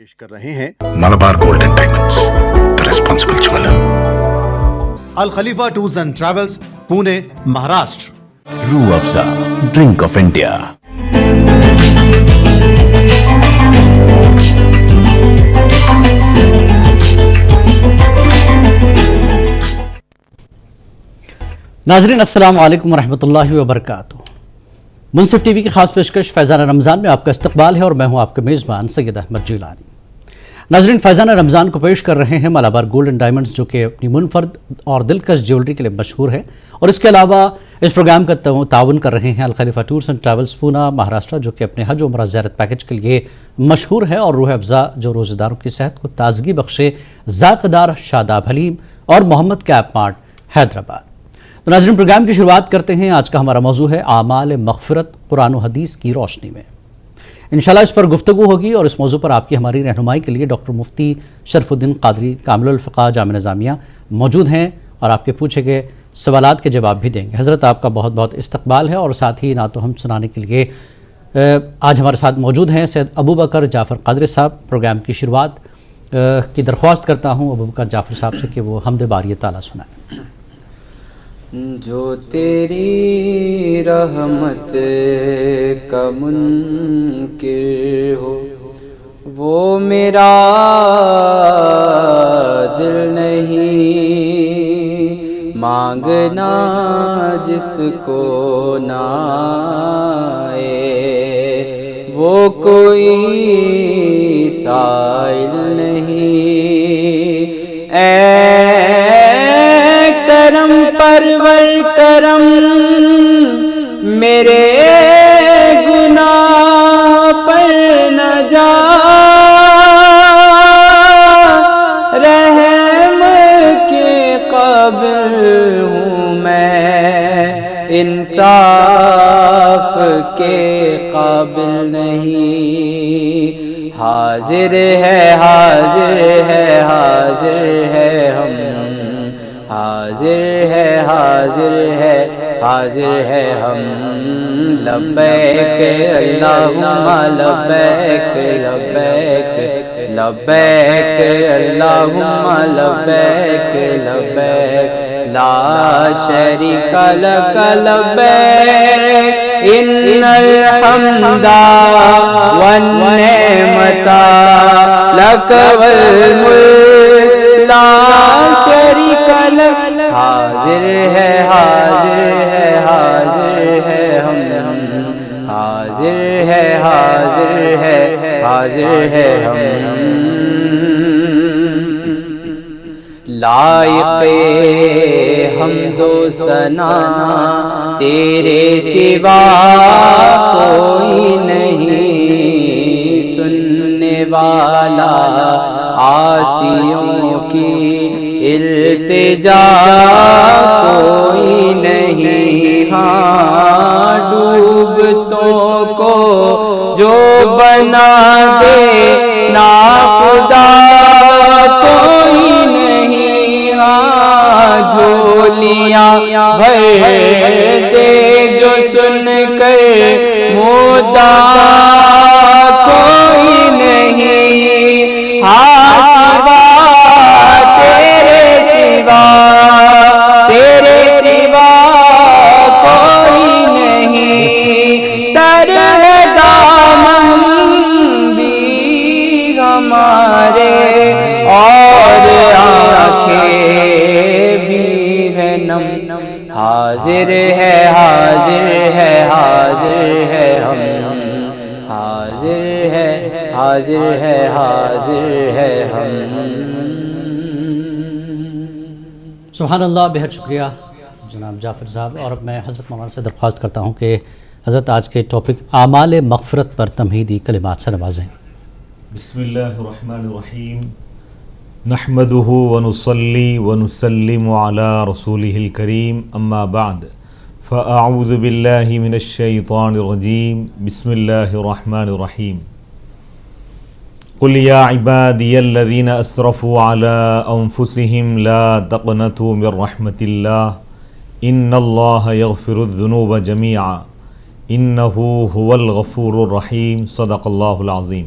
پیش کر رہے ہیں Malabar gold and diamonds the responsible jeweller. Alkhalifa tours and travels, Pune, Maharashtra. Rooh Afza drink of India. ناظرین السلام علیکم ورحمۃ اللہ وبرکاتہ. منصف ٹی وی کی خاص پیشکش فیضان رمضان میں آپ کا استقبال ہے اور میں ہوں آپ کے میزبان سید احمد جیلانی. ناظرین، فیضان رمضان کو پیش کر رہے ہیں ملبار گولڈ اینڈ ڈائمنڈز، جو کہ اپنی منفرد اور دلکش جیولری کے لیے مشہور ہے، اور اس کے علاوہ اس پروگرام کا تعاون کر رہے ہیں الخلیفہ ٹورز اینڈ ٹریولز پونا، مہاراشٹر، جو کہ اپنے حج و عمرہ زیارت پیکج کے لیے مشہور ہے اور روح افزا جو روزہ داروں کی صحت کو تازگی بخشے، ذائقہ دار شاداب حلیم اور محمد کیپ مارٹ حیدرآباد. تو ناظرین، پروگرام کی شروعات کرتے ہیں. آج کا ہمارا موضوع ہے اعمال مغفرت قرآن و حدیث کی روشنی میں. انشاءاللہ اس پر گفتگو ہوگی اور اس موضوع پر آپ کی ہماری رہنمائی کے لیے ڈاکٹر مفتی شرف الدین قادری کامل الفقہ جامعہ نظامیہ موجود ہیں اور آپ کے پوچھے گئے سوالات کے جواب بھی دیں گے. حضرت آپ کا بہت بہت استقبال ہے، اور ساتھ ہی نعت و حمد سنانے کے لیے آج ہمارے ساتھ موجود ہیں سید ابو بکر جعفر قادری صاحب. پروگرام کی شروعات کی درخواست کرتا ہوں ابو بکر جعفر صاحب سے کہ وہ حمد باری تعالیٰ سنائیں. جو تیری رحمت کا منکر ہو، وہ میرا دل نہیں مانگنا جس کو نہ آئے، وہ کوئی سائل نہیں. اے کرم پرور کرم، میرے گناہ پر نہ جا، رحم کے قابل ہوں میں، انصاف کے قابل نہیں. حاضر ہے حاضر ہے حاضر ہے ہم، حاضر ہے حاضر ہے حاضر ہے ہم. لبیک اللہم لبیک لبیک لبیک اللہم لبیک لبیک لا شریک لک لبیک ان الحمد والنعمت لک والملک لا شریک لک. حاضر ہے حاضر ہے حاضر ہے ہم، حاضر ہے حاضر ہے حاضر ہے ہم. لائق حمد و ثنا تیرے سوا کوئی نہیں، سننے والا عاصیوں کی التجا کوئی نہیں. ہاں ڈوبتوں کو جو بنا دے ناخدا کوئی نہیں. ہاں جھولیاں بھر دے جو سن کر مودا کوئی نہیں. ہاں سوا تیرے سوا تیرے سوا کوئی نہیں. تر دامن بھی ہمارے اور آنکھیں بھی ہے نم. حاضر ہے حاضر ہے حاضر ہے ہم، حاضر ہے حاضر ہے حاضر ہے ہم. سبحان اللہ، بہت شکریہ جناب جعفر صاحب. اور اب میں حضرت مولانا سے درخواست کرتا ہوں کہ حضرت آج کے ٹاپک اعمال مغفرت پر تمہیدی کلمات سے نوازیں. بسم اللہ الرحمن الرحیم. نحمده ونصلی ونسلم علی رسولہ الکریم، اما بعد فاعوذ باللہ من الشیطان الرجیم. بسم اللہ الرحمن الرحیم. قل یا عبادی الذین اسرفوا علی انفسهم لا تقنطوا من رحمت اللہ ان اللہ یغفر الذنوب جمیعا انہ هو الغفور الرحیم. صدق اللہ العظیم.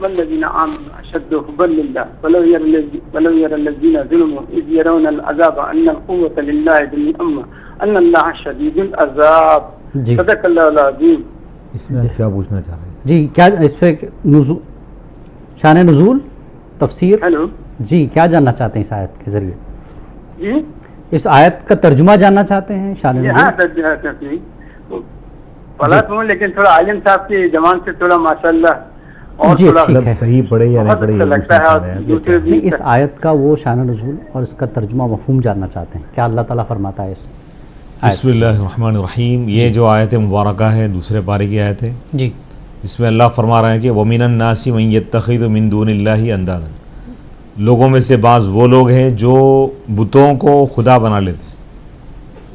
والذین آمنوا اشد حبا للہ ولو یری الذین ظلموا اذ یرون العذاب ان القوة للہ جميعا ان اللہ شدید العذاب. صدق اللہ العظیم. اس میں کیا پوچھنا چاہ رہے ہیں جی؟ کیا اس پہ شان نزول تفسیر؟ ہیلو جی، کیا جاننا چاہتے ہیں اس آیت کے ذریعے؟ جی اس آیت کا ترجمہ جاننا چاہتے ہیں شان ہاں نزول؟ غلط ہوں لیکن تھوڑا عالم صاحب کی زبان سے تھوڑا ماشاءاللہ اور جی، تھوڑا ٹھیک ہے. صحیح پڑھے یا نہیں پڑھے یہ لگتا پوچھنا ہے. چاہ اور رہے ہیں. دوسرے نہیں، اس آیت کا وہ شان نزول اور اس کا ترجمہ مفہوم جاننا چاہتے ہیں. کیا اللہ تعالیٰ فرماتا ہے اس آیت؟ بسم اللہ الرحمن الرحیم. یہ جو آیت مبارکہ ہے دوسرے پارے کی آیت ہے. جی، اس میں اللہ فرما رہے ہیں کہ وَمِنَ النَّاسِ مَن يَتَّخِذُ مِن دُونِ اللَّهِ أَندَادًا. لوگوں میں سے بعض وہ لوگ ہیں جو بتوں کو خدا بنا لیتے ہیں،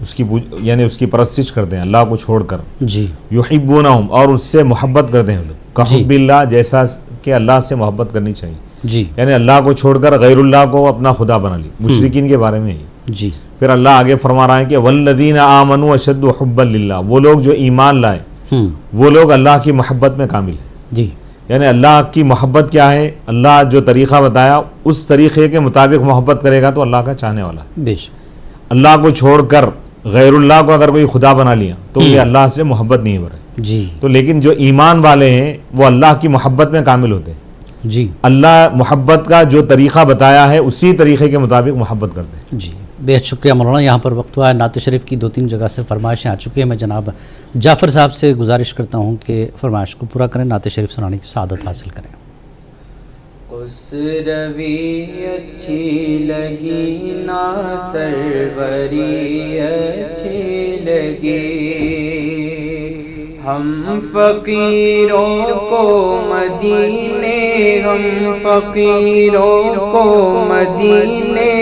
اس کی یعنی اس کی پرستش کرتے ہیں اللہ کو چھوڑ کر. جی، یحبونہم، اور اس سے محبت کرتے ہیں لوگ. کحب اللہ، جیسا کہ اللہ سے محبت کرنی چاہیے. جی، یعنی اللہ کو چھوڑ کر غیر اللہ کو اپنا خدا بنا لی. مشرکین کے بارے میں ہی. جی، پھر اللہ آگے فرما رہا ہے کہ والذین آمنوا اشد حبا للہ. وہ لوگ جو ایمان لائے وہ لوگ اللہ کی محبت میں کامل ہیں. جی، یعنی اللہ کی محبت کیا ہے؟ اللہ جو طریقہ بتایا اس طریقے کے مطابق محبت کرے گا تو اللہ کا چاہنے والا ہے. بے شک. اللہ کو چھوڑ کر غیر اللہ کو اگر کوئی خدا بنا لیا تو یہ اللہ سے محبت نہیں ہو رہی. جی، تو لیکن جو ایمان والے ہیں وہ اللہ کی محبت میں کامل ہوتے ہیں. جی، اللہ محبت کا جو طریقہ بتایا ہے اسی طریقے کے مطابق محبت کرتے ہیں. جی، بہت شکریہ مولانا. یہاں پر وقت ہوا ہے، نعت شریف کی 2-3 جگہ سے فرمائشیں آ چکی ہیں. میں جناب جعفر صاحب سے گزارش کرتا ہوں کہ فرمائش کو پورا کریں، نعت شریف سنانے کی سعادت حاصل کریں. اس روی اچھی لگی نا سروری اچھی لگی، ہم فقیروں کو مدینے، ہم فقیروں کو مدینے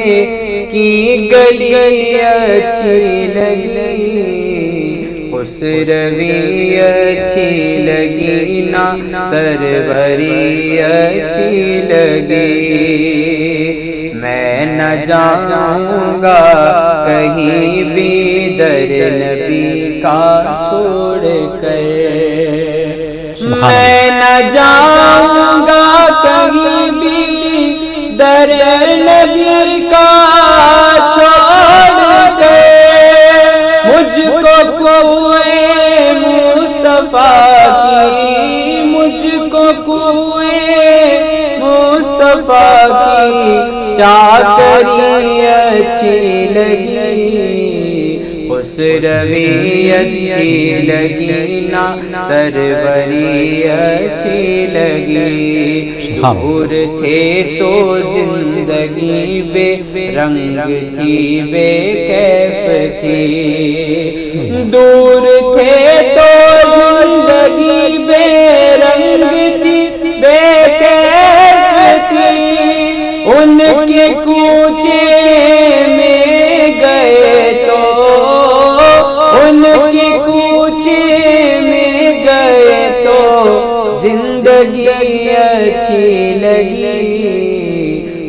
کی گلی اچھی لگی، اس روی اچھی لگی نا سروری اچھی لگی. میں نہ جاؤں گا کہیں بھی در نبی کا چھوڑ کر، میں نہ جاؤں گا کہیں بھی در نبی کا چھوڑ کر. مجھ کو کوئے مصطفیٰ کی، مجھ کو کوئے مصطفیٰ کی چاکری اچھی لگی، اس روی اچھی لگی نا سروری اچھی لگی. دور تھے تو زندگی بے رنگ تھی بے کیف تھی، دور تھے تو زندگی بے رنگ تھی بے کیف تھی. ان کے کوچے میں گئے تو، ان کے کوچے میں گئے تو زندگی اچھی لگی،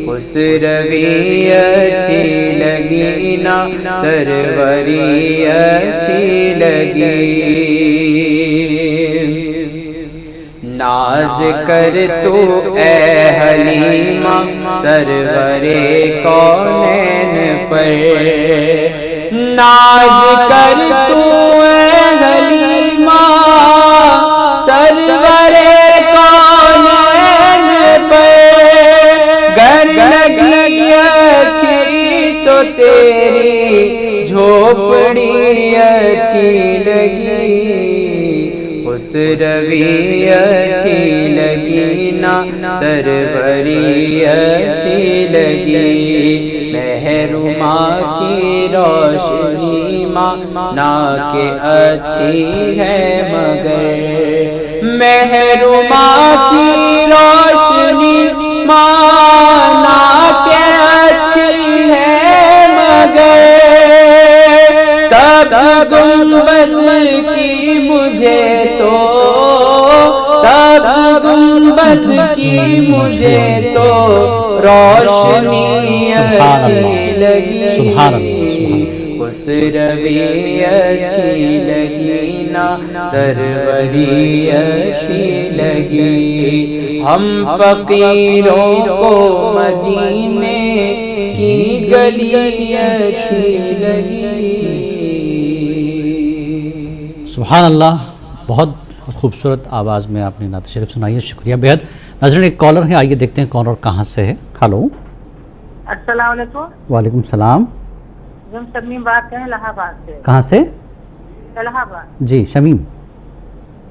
اس روی اچھی لگی نا سروری اچھی لگی. ناز کر تو اے حلیمہ سرور کونین پر، ناز کر تو اے حلیمہ سرور کونین پر، گر لگی اچھی تو تیری جھوپڑی اچھی لگی، اس روی اچھی لگی نا سروری اچھی لگی. محروما کی روشنی ماں کہ اچھی ہے مگر، محروما کی روشنی ماں کہ اچھی ہے مگر، سبز گنبد کی مجھے تو، سبز گنبد کی مجھے تو روشنی اچھی لگی، خسروی اچھی لگی نا سروری اچھی لگی، ہم فقیروں کو مدینے کی گلی اچھی لگی۔ سبحان اللہ، بہت خوبصورت آواز میں آپ نے نعت شریف سنائی ہے، شکریہ بے حد۔ ناظرین ایک کالر ہے، آئیے دیکھتے ہیں کون اور کہاں سے ہے۔ ہلو، السلام علیکم۔ وعلیکم السلام۔ ہم شمیم بات کریں الہ آباد سے۔ کہاں سے؟ الہ آباد۔ جی شمیم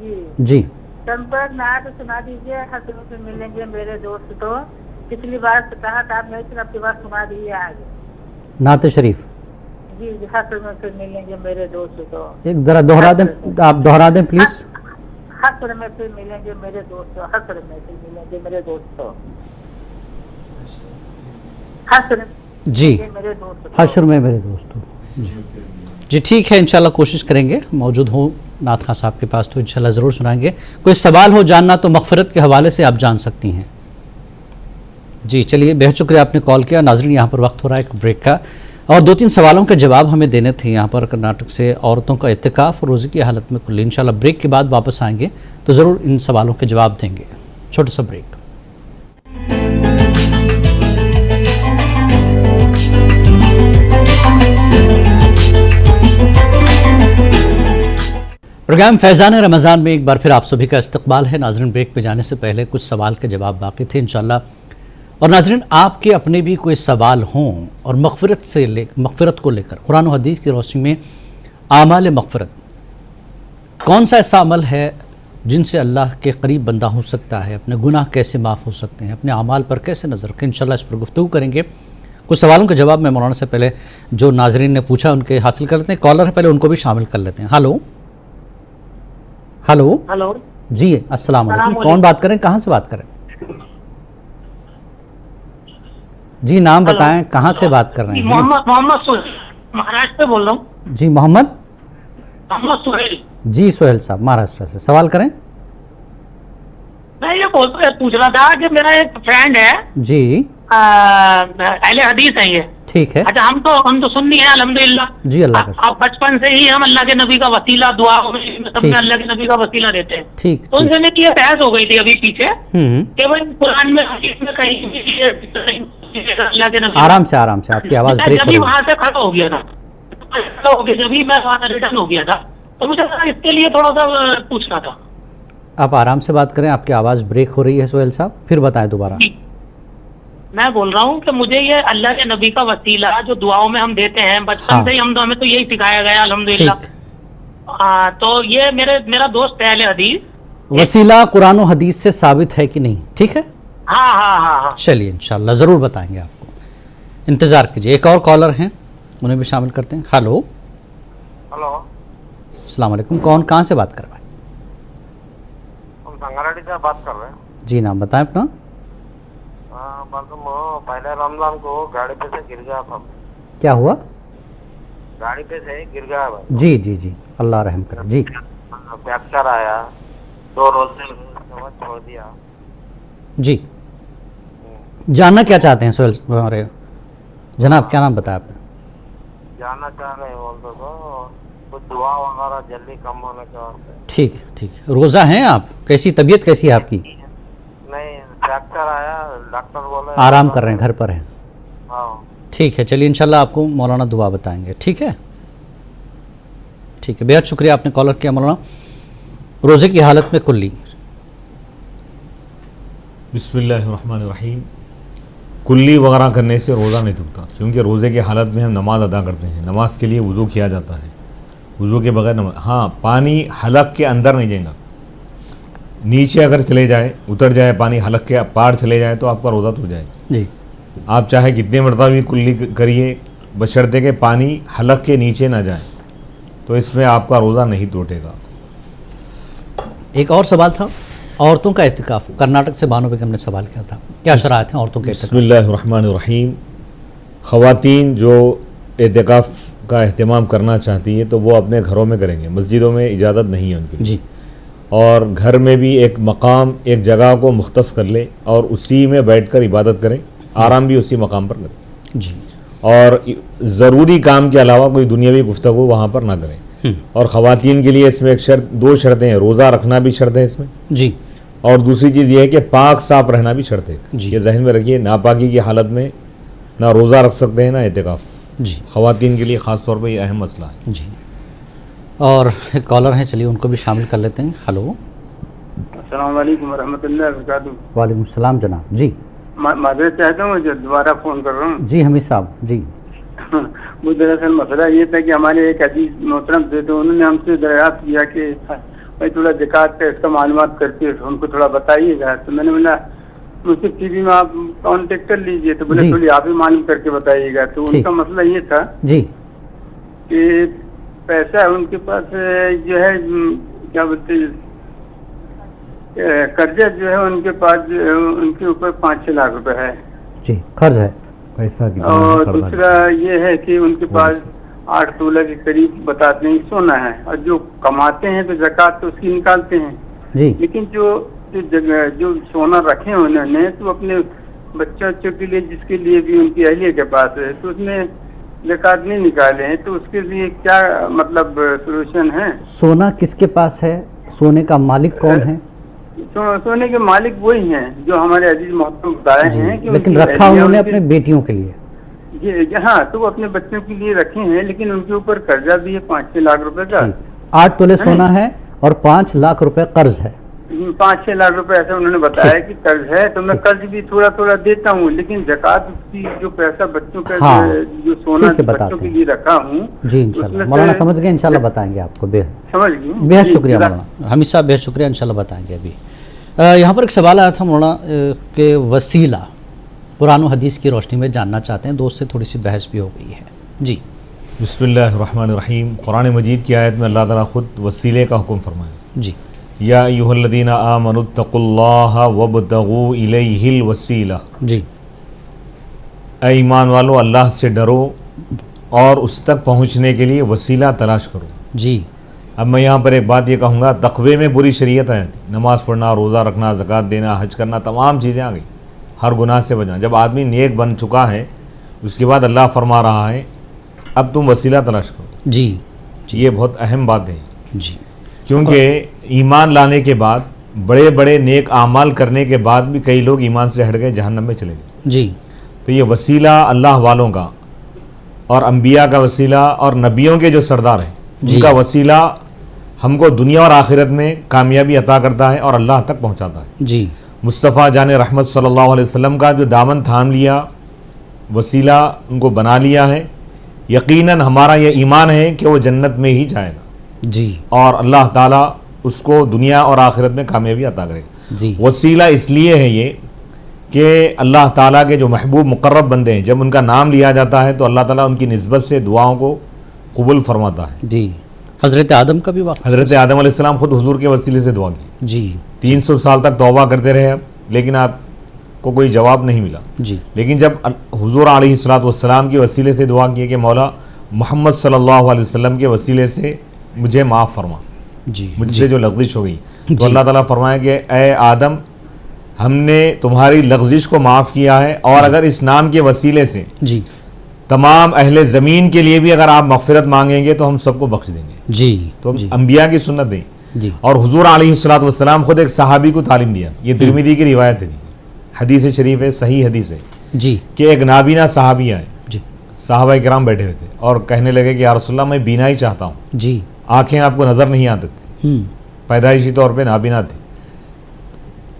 جی جی، تم پر نعت سنا دیجیے، حسن سے ملیں گے میرے دوست تو، پچھلی بار کہا تھا آپ نے، اب کی بار سنا دیجیے آگے نعت شریف۔ جی جی، حسن سے ملیں گے میرے دوست تو، ایک ذرا دوہرا دیں، آپ دوہرا دیں پلیز۔ حسن میں پھر ملیں گے میرے دوست، حسن میں پھر ملیں گے میرے دوست، حسن جی، میرے دوست، حشر میں میرے دوستو۔ جی ٹھیک ہے، انشاءاللہ کوشش کریں گے، موجود ہوں نعت خان صاحب کے پاس تو انشاءاللہ ضرور سنائیں گے۔ کوئی سوال ہو جاننا تو مغفرت کے حوالے سے آپ جان سکتی ہیں۔ جی چلیے، بہت شکریہ آپ نے کال کیا۔ ناظرین یہاں پر وقت ہو رہا ہے ایک بریک کا، اور 2-3 سوالوں کے جواب ہمیں دینے تھے یہاں پر کرناٹک سے۔ عورتوں کا اعتکاف اور روزے کی حالت میں کلی، انشاءاللہ بریک کے بعد واپس آئیں گے تو ضرور ان سوالوں کے جواب دیں گے۔ چھوٹا سا بریک۔ پروگرام فیضان رمضان میں ایک بار پھر آپ سبھی کا استقبال ہے۔ ناظرین بریک پہ جانے سے پہلے کچھ سوال کے جواب باقی تھے انشاءاللہ، اور ناظرین آپ کے اپنے بھی کوئی سوال ہوں اور مغفرت کو لے کر قرآن و حدیث کی روشنی میں اعمال مغفرت، کون سا ایسا عمل ہے جن سے اللہ کے قریب بندہ ہو سکتا ہے، اپنے گناہ کیسے معاف ہو سکتے ہیں، اپنے اعمال پر کیسے نظر رکھیں، انشاءاللہ اس پر گفتگو کریں گے۔ کچھ سوالوں کے جواب میں مولانا سے پہلے جو ناظرین نے پوچھا ان کے حاصل کر لیتے ہیں۔ کالر ہے، پہلے ان کو بھی شامل کر لیتے ہیں۔ ہلو ہلو ہلو جی السلام علیکم، کون بات کریں، کہاں سے بات کریں؟ جی نام بتائیں، کہاں سے بات کر رہے ہیں؟ محمد سہیل، مہاراشٹر سے بول رہا ہوں۔ جی محمد سہیل جی، سہیل صاحب مہاراشٹر سے، سوال کریں۔ میں یہ پوچھ رہا تھا کہ میرا ایک فرینڈ ہے، جی اہل حدیث ہے یہ، ٹھیک ہے۔ اچھا ہم تو سنی ہیں الحمدللہ، جی اللہ کا اب بچپن سے ہی ہم اللہ کے نبی کا وسیلہ دعا سب میں اللہ کے نبی کا وسیلہ دیتے ہیں، ٹھیک تو ان سے میں یہ بحث ہو گئی تھی ابھی پیچھے ہوں، کہ وہ قرآن میں حدیث میں کہیں بھی اللہ کے نبی، آرام سے آرام سے، آپ کی آواز بریک ہو جبھی رہی ہے۔ وہاں سے کھڑا ہو گیا تھا، جبھی میں وہاں ریٹرن ہو گیا تھا، تو مجھے اس کے لیے تھوڑا سا پوچھنا تھا۔ آپ آرام سے بات کریں، آپ کی آواز بریک ہو رہی ہے سہیل صاحب، پھر بتائیں دوبارہ۔ میں بول رہا ہوں کہ مجھے یہ اللہ کے نبی کا وسیلہ جو دعاؤں میں ہم دیتے ہیں بچپن سے ہی ہمیں تو یہی سکھایا گیا الحمدللہ، تو یہ میرا دوست ہے اہل حدیث، وسیلہ قرآن و حدیث سے ثابت ہے کہ نہیں؟ ٹھیک ہے، ہاں چلیے انشاءاللہ ضرور بتائیں گے آپ کو، انتظار کیجیے۔ ایک اور کالر ہیں، انہیں بھی شامل کرتے ہیں۔ ہلو السلام علیکم، کون کہاں سے بات کر رہے ہیں؟ ہم سنگاریڈی سے بات کر رہے ہیں۔ جی نام بتائیں اپنا۔ پہلے رمضان کو گاڑی پہ سے گر گیا تھا۔ کیا ہوا؟ گاڑی پہ سے گر گیا بھائی۔ جی جی جی، اللہ رحم کرے۔ جی فریکچر آیا، 2 روز سے دوا چھوڑ دیا۔ جی جاننا کیا چاہتے ہیں سہیل ہمارے جناب، کیا نام بتایا آپ نے؟ جانا چاہ رہے بولتے تو کچھ دعا وغیرہ جلدی کم ہونے کے واسطے۔ ٹھیک ٹھیک، روزہ ہیں آپ؟ کیسی طبیعت کیسی ہے آپ کی؟ نہیں، فریکچر آیا، ڈاکٹر بولے آرام کر رہے ہیں، گھر پر ہیں؟ ہاں ٹھیک ہے، چلیے انشاءاللہ آپ کو مولانا دعا بتائیں گے، ٹھیک ہے؟ ٹھیک ہے، بہت شکریہ آپ نے کالر کیا مولانا۔ روزے کی حالت میں کلی۔ بسم اللہ الرحمن الرحیم۔ کلی وغیرہ کرنے سے روزہ نہیں ٹوٹتا، کیونکہ روزے کی حالت میں ہم نماز ادا کرتے ہیں، نماز کے لیے وضو کیا جاتا ہے، وضو کے بغیر نماز، ہاں پانی حلق کے اندر نہیں جائے گا، نیچے اگر چلے جائے، اتر جائے پانی، حلق کے پار چلے جائے تو آپ کا روزہ ٹوٹ جائے گا۔ جی آپ چاہے کتنے مرتبہ بھی کلی کریے، بشرطے کہ پانی حلق کے نیچے نہ جائے، تو اس میں آپ کا روزہ نہیں ٹوٹے گا۔ ایک اور سوال تھا، عورتوں کا اعتکاف، کرناٹک سے بانو بیگم نے سوال کیا تھا، کیا شرائط ہیں عورتوں کے بسم اعتکاف؟ اللہ الرحمن الرحیم۔ خواتین جو اعتکاف کا اہتمام کرنا چاہتی ہے تو وہ اپنے گھروں میں کریں گے، مسجدوں میں اجازت نہیں ہے ان کی، جی، اور گھر میں بھی ایک مقام، ایک جگہ کو مختص کر لے اور اسی میں بیٹھ کر عبادت کریں، آرام بھی اسی مقام پر کریں۔ جی اور ضروری کام کے علاوہ کوئی دنیاوی گفتگو وہاں پر نہ کریں. اور خواتین کے لیے اس میں ایک شرط، 2 شرطیں ہیں. روزہ رکھنا بھی شرط ہے اس میں جی، اور دوسری چیز یہ ہے کہ پاک صاف رہنا بھی شرط ہے. جی. یہ ذہن میں رکھیے، ناپاکی کی حالت میں نہ روزہ رکھ سکتے ہیں نہ اعتکاف. جی خواتین کے لیے خاص طور پہ یہ اہم مسئلہ ہے. جی. اور ایک کالر ہیں، چلیے ان کو بھی شامل کر لیتے ہیں. ہلو، السلام علیکم ورحمۃ اللہ وبرکاتہ. وعلیکم السلام جناب. جی معذرت چاہتا ہوں جو دوبارہ فون کر رہا ہوں. جی حمید صاحب. جی وہ دراصل مسئلہ یہ تھا کہ ہمارے ایک عزیز محترم تھے، تو انہوں نے ہم سے دریافت کیا کہ بھائی تھوڑا زکوٰۃ کا اس کا معلومات کرتے ان کو تھوڑا بتائیے گا. تو میں نے بولا مجھ سے ٹی وی میں آپ کانٹیکٹ کر لیجئے. تو بولے تھوڑی آپ ہی معلوم کر کے بتائیے گا. تو ان کا مسئلہ یہ تھا جی کہ پیسہ ان کے پاس جو ہے کیا بولتے قرضہ جو ہے ان کے پاس ان کے اوپر 5-6 لاکھ روپے ہے. جی قرض ہے. پیسہ اور دوسرا یہ ہے کہ ان کے پاس 8 تولہ کے قریب بتاتے ہیں سونا ہے، اور جو کماتے ہیں تو زکوٰۃ تو اس کی نکالتے ہیں. جی لیکن جو سونا رکھے انہوں نے تو اپنے بچوں کے لیے، جس کے لیے بھی ان کی اہلیہ کے پاس ہے، تو اس میں زکوٰۃ نہیں نکالے ہیں. تو اس کے لیے کیا مطلب سولوشن ہے؟ سونا کس کے پاس ہے؟ سونے کا مالک کون ہے؟ سونے کے مالک وہی ہیں جو ہمارے عزیز محترم بتائے ہیں کہ لیکن رکھا انہوں نے اپنے بیٹیوں کے لیے. جی ہاں، تو وہ اپنے بچوں کے لیے رکھے ہیں، لیکن ان کے اوپر قرضہ بھی ہے 5-6 لاکھ روپے کا. 8 تولے سونا ہے اور 5 لاکھ روپے قرض ہے. 5-6 لاکھ روپے ایسا انہوں نے بتایا کہ قرض ہے. تو میں قرض بھی تھوڑا تھوڑا دیتا ہوں، لیکن زکوٰۃ کی جو پیسہ بچوں کا جو سونا بچوں کے لیے رکھا ہوں. جی انشاءاللہ مولانا سمجھ گئے، انشاءاللہ بتائیں گے آپ کو. سمجھ گئے، بہت شکریہ مولانا حمید صاحب، بہت شکریہ. انشاءاللہ بتائیں گے. ابھی یہاں پر ایک سوال آیا تھا مولانا کہ وسیلہ قرآن و حدیث کی روشنی میں جاننا چاہتے ہیں. دوست سے تھوڑی سی بحث بھی ہو گئی ہے. جی بسم اللہ الرحمن الرحیم. قرآن مجید کی آیت میں اللہ تعالیٰ خود وسیلے کا حکم فرمایا. جی یا ایھا الذین آمنوا اتقوا اللہ وابتغوا الیہ الوسیلہ. جی اے ایمان والو، اللہ سے ڈرو اور اس تک پہنچنے کے لیے وسیلہ تلاش کرو. جی اب میں یہاں پر ایک بات یہ کہوں گا، تقوی میں پوری شریعت آئی تھی. نماز پڑھنا، روزہ رکھنا، زکوٰۃ دینا، حج کرنا، تمام چیزیں آ گئی. ہر گناہ سے بچنا. جب آدمی نیک بن چکا ہے اس کے بعد اللہ فرما رہا ہے اب تم وسیلہ تلاش کرو. جی یہ بہت اہم بات ہے. جی کیونکہ ایمان لانے کے بعد، بڑے بڑے نیک اعمال کرنے کے بعد بھی کئی لوگ ایمان سے ہٹ گئے، جہنم میں چلے گئے. جی تو یہ وسیلہ اللہ والوں کا اور انبیاء کا وسیلہ اور نبیوں کے جو سردار ہیں ان کا وسیلہ ہم کو دنیا اور آخرت میں کامیابی عطا کرتا ہے اور اللہ تک پہنچاتا ہے. جی مصطفیٰ جان رحمت صلی اللہ علیہ وسلم کا جو دامن تھام لیا، وسیلہ ان کو بنا لیا ہے، یقیناً ہمارا یہ ایمان ہے کہ وہ جنت میں ہی جائے گا. جی اور اللہ تعالیٰ اس کو دنیا اور آخرت میں کامیابی عطا کرے گا. جی وسیلہ اس لیے ہے یہ کہ اللہ تعالیٰ کے جو محبوب مقرب بندے ہیں، جب ان کا نام لیا جاتا ہے تو اللہ تعالیٰ ان کی نسبت سے دعاؤں کو قبول فرماتا ہے. جی حضرت آدم کا بھی واقعہ. حضرت آدم علیہ السلام خود حضور کے وسیلے سے دعا کی. جی 300 سال تک توبہ کرتے رہے لیکن آپ کو کوئی جواب نہیں ملا. جی لیکن جب حضور علیہ الصلوۃ والسلام کے وسیلے سے دعا کی کہ مولا محمد صلی اللہ علیہ وسلم کے وسیلے سے مجھے معاف فرما، جی مجھ سے جو لغزش ہو گئی، تو اللہ تعالیٰ فرمایا کہ اے آدم، ہم نے تمہاری لغزش کو معاف کیا ہے، اور اگر اس نام کے وسیلے سے جی تمام اہل زمین کے لیے بھی اگر آپ مغفرت مانگیں گے تو ہم سب کو بخش دیں گے. جی تو انبیاء کی سنت ہے. جی اور حضور علیہ الصلوۃ والسلام خود ایک صحابی کو تعلیم دیا. یہ ترمذی کی روایت ہے، حدیث شریف ہے، صحیح حدیث ہے. جی کہ ایک نابینا صحابی آئے، جی صحابہ کرام بیٹھے ہوئے تھے اور کہنے لگے کہ یا رسول اللہ میں بینائی چاہتا ہوں. جی آنکھیں آپ کو نظر نہیں آتے تھے، پیدائشی طور پہ نابینا تھے.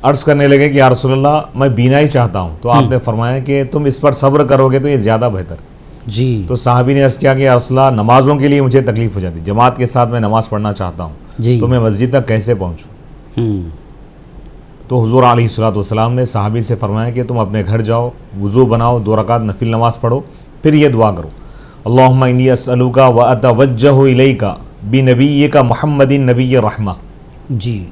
عرض کرنے لگے کہ یا رسول اللہ میں بینائی چاہتا ہوں. تو آپ نے فرمایا کہ تم اس پر صبر کرو گے تو یہ زیادہ بہتر. جی تو صحابی نے عرض کیا کہ یا رسول اللہ نمازوں کے لیے مجھے تکلیف ہو جاتی، جماعت کے ساتھ میں نماز پڑھنا چاہتا ہوں، جی تو میں مسجد تک کیسے پہنچوں؟ تو حضور علیہ الصلوۃ والسلام نے صحابی سے فرمایا کہ تم اپنے گھر جاؤ، وضو بناؤ، 2 رکعت نفل نماز پڑھو، پھر یہ دعا کرو، اللہم انی اسألوک و اتوجہ الیک بنبیک محمد نبی رحمہ. جی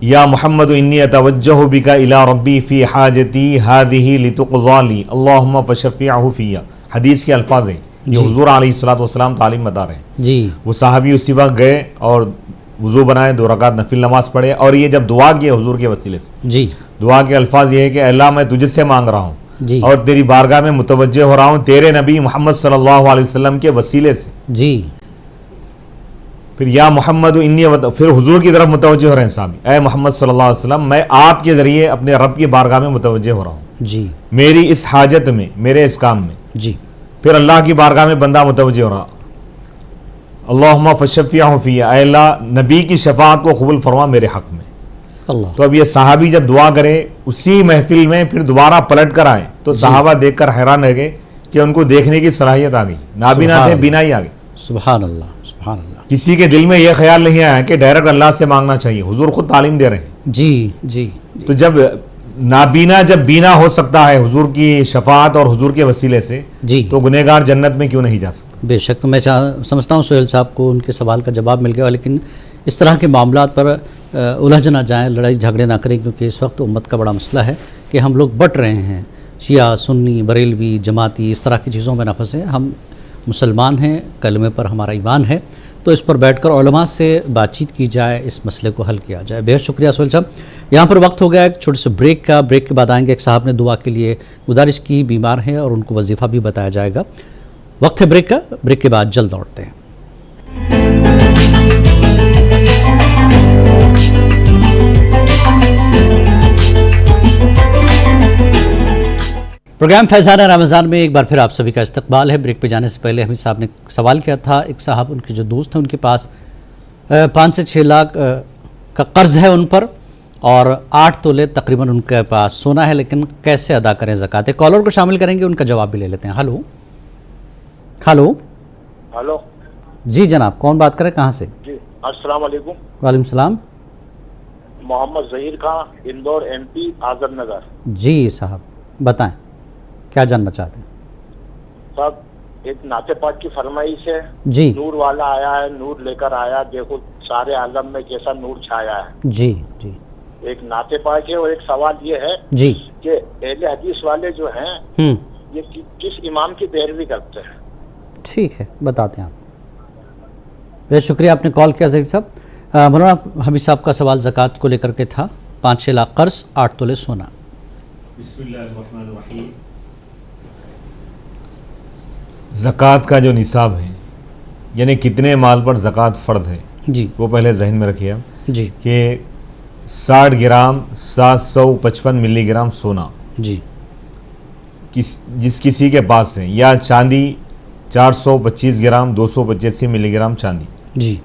یا محمد انی اتوجہ بک الی ربی فی حاجتی ہذہ لتقضی لی اللہم فشفعہ فی. حدیث کے الفاظ ہیں، یہ حضور علیہ الصلوۃ والسلام تعلیم بتا رہے ہیں. جی وہ صحابی اسی وقت گئے اور وضو بنائے، 2 رکعت نفل نماز پڑھے، اور یہ جب دعا کیے حضور کے وسیلے سے، جی دعا کے الفاظ یہ ہے کہ اللہ میں تجھ سے مانگ رہا ہوں جی اور تیری بارگاہ میں متوجہ ہو رہا ہوں تیرے نبی محمد صلی اللہ علیہ وسلم کے وسیلے سے. جی پھر یا محمد انی پھر حضور کی طرف متوجہ ہو رہے ہیں صاحب, اے محمد صلی اللہ علیہ وسلم میں آپ کے ذریعے اپنے رب کی بارگاہ میں متوجہ ہو رہا ہوں جی میری اس حاجت میں, میرے اس کام میں. جی پھر اللہ کی بارگاہ میں بندہ متوجہ ہو رہا, اللہم فشفیہ فیہ, اے اللہ نبی کی شفاعت کو قبول فرما میرے حق میں. اللہ. تو اب یہ صحابی جب دعا کرے اسی محفل میں پھر دوبارہ پلٹ کر آئے تو صحابہ دیکھ کر حیران رہ گئے کہ ان کو دیکھنے کی صلاحیت آ گئی, نابینا تھے بینائی آ گئی. سبحان اللہ, سبحان اللہ. کسی کے دل میں یہ خیال نہیں آیا کہ ڈائریکٹ اللہ سے مانگنا چاہیے, حضور خود تعلیم دے رہے ہیں. جی جی. تو جب نابینا جب بینا ہو سکتا ہے حضور کی شفاعت اور حضور کے وسیلے سے, جی تو گنہگار جنت میں کیوں نہیں جا سکتا؟ بے شک. میں سمجھتا ہوں سہیل صاحب کو ان کے سوال کا جواب مل گیا, لیکن اس طرح کے معاملات پر الجھ نہ جائیں, لڑائی جھگڑے نہ کریں, کیونکہ اس وقت امت کا بڑا مسئلہ ہے کہ ہم لوگ بٹ رہے ہیں, شیعہ سنی بریلوی جماعتی, اس طرح کی چیزوں میں نہ پھنسیں. ہم مسلمان ہیں, کلمے پر ہمارا ایمان ہے, تو اس پر بیٹھ کر علماء سے بات چیت کی جائے, اس مسئلے کو حل کیا جائے. بہت شکریہ سہیل صاحب. یہاں پر وقت ہو گیا ایک چھوٹے سے بریک کا. بریک کے بعد آئیں گے. ایک صاحب نے دعا کے لیے گزارش کی, بیمار ہیں اور ان کو وظیفہ بھی بتایا جائے گا. وقت ہے بریک کا, بریک کے بعد جلد لوٹتے ہیں. پروگرام فیضان رمضان میں ایک بار پھر آپ سبھی کا استقبال ہے. بریک پہ جانے سے پہلے حمید صاحب نے سوال کیا تھا, ایک صاحب ان کے جو دوست ہیں ان کے پاس 5 سے 6 لاکھ کا قرض ہے ان پر, اور 8 تولے تقریباً ان کے پاس سونا ہے, لیکن کیسے ادا کریں زکوٰۃ؟ کالر کو شامل کریں گے, ان کا جواب بھی لے لیتے ہیں. Hello hello. ہلو جی جناب, کون بات کریں, کہاں سے؟ جی السلام علیکم. وعلیکم السلام. محمد ظہیر خان, اندور MP, آزم نگر. جی صاحب بتائیں, کیا جاننا چاہتے ہیں؟ صاحب ایک نعت پاک کی فرمائش ہے. جی. نور والا آیا ہے, نور لے کر آیا, دیکھو سارے عالم میں کیسا نور چھایا ہے. جی جی. ایک نعت پاک ہے, اور ایک سوال یہ ہے جی کہ اہل حدیث والے جو ہیں یہ کس امام کی پیروی کرتے ہیں؟ ٹھیک ہے, بتاتے ہیں آپ. بہت شکریہ, آپ نے کال کیا ظہیر صاحب. مولانا حمید صاحب کا سوال زکوٰۃ کو لے کر کے تھا. 5-6 لاکھ قرض, 8 تولے سونا. بسم اللہ الرحمن الرحیم. زکوٰۃ کا جو نصاب ہے, یعنی کتنے مال پر زکوٰۃ فرض ہے, جی وہ پہلے ذہن میں رکھیے جی. کہ 60 گرام 755 ملی گرام سونا جی جس کسی کے پاس ہے, یا چاندی 425 گرام 285 ملی گرام چاندی, جی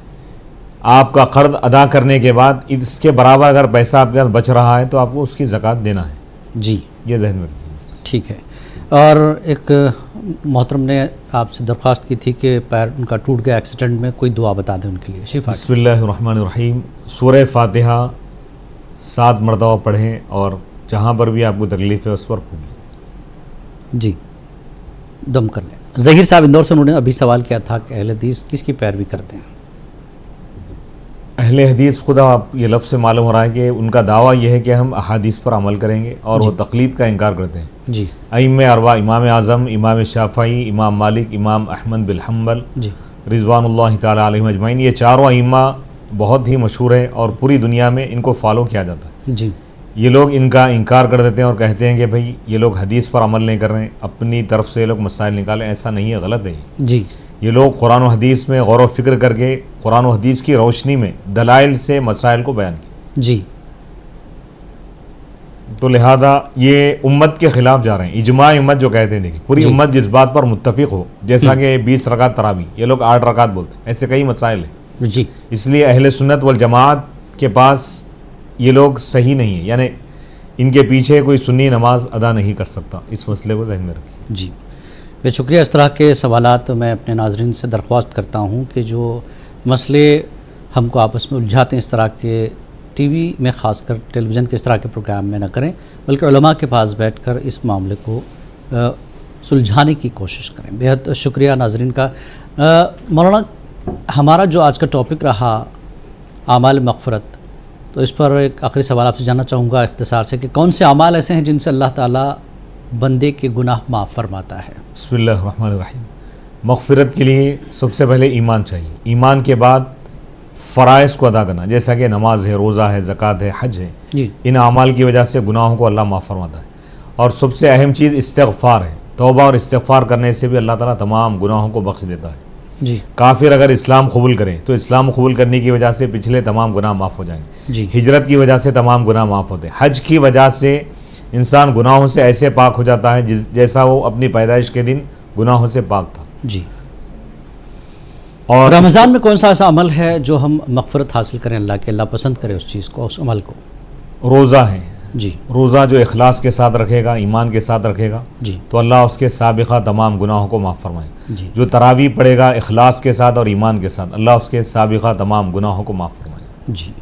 آپ کا قرض ادا کرنے کے بعد اس کے برابر اگر پیسہ آپ کے پاس بچ رہا ہے تو آپ کو اس کی زکوٰۃ دینا ہے. جی یہ ذہن میں رکھیے. ٹھیک ہے. اور ایک محترم نے آپ سے درخواست کی تھی کہ پیر ان کا ٹوٹ گیا ایکسیڈنٹ میں, کوئی دعا بتا دیں ان کے لیے. شفا. بسم اللہ الرحمن الرحیم. سورہ فاتحہ 7 مرتبہ پڑھیں, اور جہاں پر بھی آپ کو تکلیف ہے اس پر پھولیں. جی دم کر لیں. ظہیر صاحب اندور سے, انہوں نے ابھی سوال کیا تھا کہ اہل حدیث کس کی پیروی کرتے ہیں؟ اہل حدیث خدا آپ یہ لفظ سے معلوم ہو رہا ہے کہ ان کا دعویٰ یہ ہے کہ ہم احادیث پر عمل کریں گے, اور وہ تقلید کا انکار کرتے ہیں. جی. ائمہ اربعہ, امام اعظم, امام شافعی, امام مالک, امام احمد بن حنبل جی رضوان اللہ تعالیٰ علیہم اجمعین, یہ چاروں ائمہ بہت ہی مشہور ہیں اور پوری دنیا میں ان کو فالو کیا جاتا ہے. جی. یہ لوگ ان کا انکار کر دیتے ہیں اور کہتے ہیں کہ بھئی یہ لوگ حدیث پر عمل نہیں کر رہے ہیں, اپنی طرف سے یہ لوگ مسائل نکالیں. ایسا نہیں ہے, غلط ہے. جی. یہ لوگ قرآن و حدیث میں غور و فکر کر کے قرآن و حدیث کی روشنی میں دلائل سے مسائل کو بیان کیا. جی. تو لہذا یہ امت کے خلاف جا رہے ہیں. اجماع امت جو کہتے ہیں, دیکھیں پوری امت جس بات پر متفق ہو, جیسا کہ 20 رکعت تراویح, یہ لوگ 8 رکعت بولتے ہیں, ایسے کئی مسائل ہیں. جی. اس لیے اہل سنت والجماعت کے پاس یہ لوگ صحیح نہیں ہیں, یعنی ان کے پیچھے کوئی سنی نماز ادا نہیں کر سکتا. اس مسئلے کو ذہن میں رکھیں. جی بے شکریہ. اس طرح کے سوالات میں اپنے ناظرین سے درخواست کرتا ہوں کہ جو مسئلے ہم کو آپس میں الجھاتے ہیں, اس طرح کے ٹی وی میں, خاص کر ٹیلی ویژن کے اس طرح کے پروگرام میں نہ کریں, بلکہ علماء کے پاس بیٹھ کر اس معاملے کو سلجھانے کی کوشش کریں. بہت شکریہ ناظرین کا. مولانا ہمارا جو آج کا ٹاپک رہا اعمال مغفرت, تو اس پر ایک آخری سوال آپ سے جاننا چاہوں گا اختصار سے کہ کون سے اعمال ایسے ہیں جن سے اللہ تعالیٰ بندے کے گناہ معاف فرماتا ہے؟ بسم اللہ الرحمن الرحیم. مغفرت کے لیے سب سے پہلے ایمان چاہیے. ایمان کے بعد فرائض کو ادا کرنا, جیسا کہ نماز ہے, روزہ ہے, زکوٰۃ ہے, حج ہے. جی. ان اعمال کی وجہ سے گناہوں کو اللہ معاف فرماتا ہے. اور سب سے اہم چیز استغفار ہے. توبہ اور استغفار کرنے سے بھی اللہ تعالیٰ تمام گناہوں کو بخش دیتا ہے. جی. کافر اگر اسلام قبول کرے تو اسلام قبول کرنے کی وجہ سے پچھلے تمام گناہ معاف ہو جائیں گے. جی. ہجرت کی وجہ سے تمام گناہ معاف ہوتے ہیں. حج کی وجہ سے انسان گناہوں سے ایسے پاک ہو جاتا ہے جیسا وہ اپنی پیدائش کے دن گناہوں سے پاک تھا. جی. اور رمضان میں کون سا ایسا عمل ہے جو ہم مغفرت حاصل کریں اللہ کے، اللہ پسند کرے اس چیز کو، اس عمل کو؟ روزہ ہے. جی. روزہ جو اخلاص کے ساتھ رکھے گا، ایمان کے ساتھ رکھے گا، جی. تو اللہ اس کے سابقہ تمام گناہوں کو معاف فرمائے. جی. جو تراویح پڑھے گا اخلاص کے ساتھ اور ایمان کے ساتھ، اللہ اس کے سابقہ تمام گناہوں کو معاف فرمائے. جی.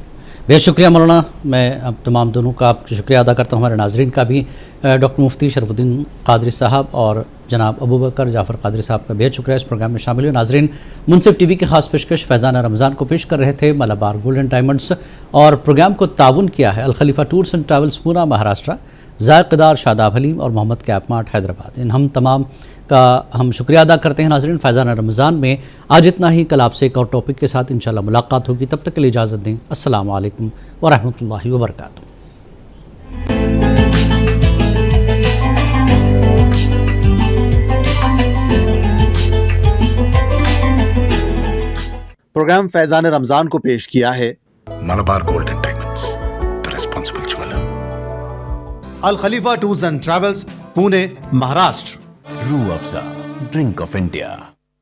بہت شکریہ مولانا. میں اب تمام دونوں کا آپ کا شکریہ ادا کرتا ہوں، ہمارے ناظرین کا بھی. ڈاکٹر مفتی شرف الدین قادری صاحب اور جناب ابوبکر جعفر قادری صاحب کا بہت شکریہ اس پروگرام میں شامل ہوئے. ناظرین، منصف ٹی وی کی خاص پیشکش فیضان رمضان کو پیش کر رہے تھے ملابار گولڈ اینڈ ڈائمنڈس، اور پروگرام کو تعاون کیا ہے Alkhalifa tours and travels Pune Maharashtra, Zaiqa Shadab haleem اور محمد کیپ مارٹ حیدرآباد. ان ہم تمام کا ہم شکریہ ادا کرتے ہیں. ناظرین، فیضان رمضان میں آج اتنا ہی. کل آپ سے ایک اور ٹاپک کے ساتھ انشاءاللہ ملاقات ہوگی. تب تک کے لیے اجازت دیں. السلام علیکم ورحمۃ اللہ وبرکاتہ. پروگرام فیضان رمضان کو پیش کیا ہے Malabar gold and diamonds, the responsible jeweler. Alkhalifa tours and travels, Pune, Maharashtra. Rooh Afza drink of India.